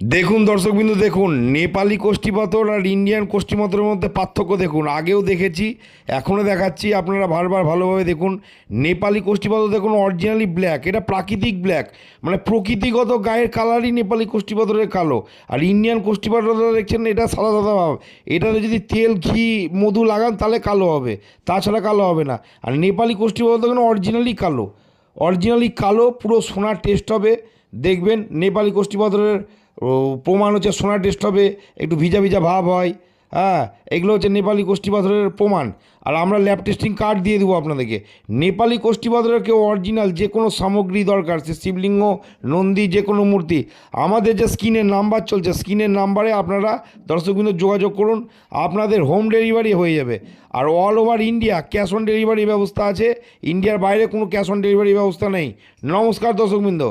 দেখুন দর্শকবিন্দু, দেখুন নেপালি কোষ্ঠী পাথর আর ইন্ডিয়ান কোষ্ঠী পাথরের মধ্যে পার্থক্য দেখুন। আগেও দেখেছি, এখনও দেখাচ্ছি, আপনারা বারবার ভালোভাবে দেখুন। নেপালি কোষ্ঠী পাথর দেখুন অরিজিনালি ব্ল্যাক, এটা প্রাকৃতিক ব্ল্যাক, মানে প্রকৃতিগত গায়ের কালারই নেপালি কোষ্ঠী পাথরের কালো। আর ইন্ডিয়ান কোষ্ঠী পাথরটা দেখছেন এটা সাদা সাদা ভাব, এটাতে যদি তেল ঘি মধু লাগান তাহলে কালো হবে, তাছাড়া কালো হবে না। আর নেপালি কোষ্ঠী পাথর দেখুন অরিজিনালি কালো, অরিজিনালি কালো, পুরো সোনার টেস্ট হবে। দেখবেন নেপালি কোষ্ঠী পাথরের প্রমাণ হচ্ছে সোনার টেস্ট হবে, একটু ভিজা ভিজা ভাব হয়। হ্যাঁ, এগুলো হচ্ছে নেপালি কোষ্ঠী পাথরের প্রমাণ। আর আমরা ল্যাব টেস্টিং কার্ড দিয়ে দেবো আপনাদেরকে। নেপালি কোষ্ঠী পাথরের কেউ অরিজিনাল যে কোনো সামগ্রী দরকার, সে শিবলিঙ্গ, নন্দী, যে কোনো মূর্তি, আমাদের যে স্ক্রিনের নাম্বার চলছে, স্ক্রিনের নাম্বারে আপনারা দর্শকবৃন্দ যোগাযোগ করুন, আপনাদের হোম ডেলিভারি হয়ে যাবে। আর all over India cash on delivery ব্যবস্থা আছে, ইন্ডিয়ার বাইরে কোনো ক্যাশ অন ডেলিভারি ব্যবস্থা নেই। নমস্কার দর্শকবৃন্দ।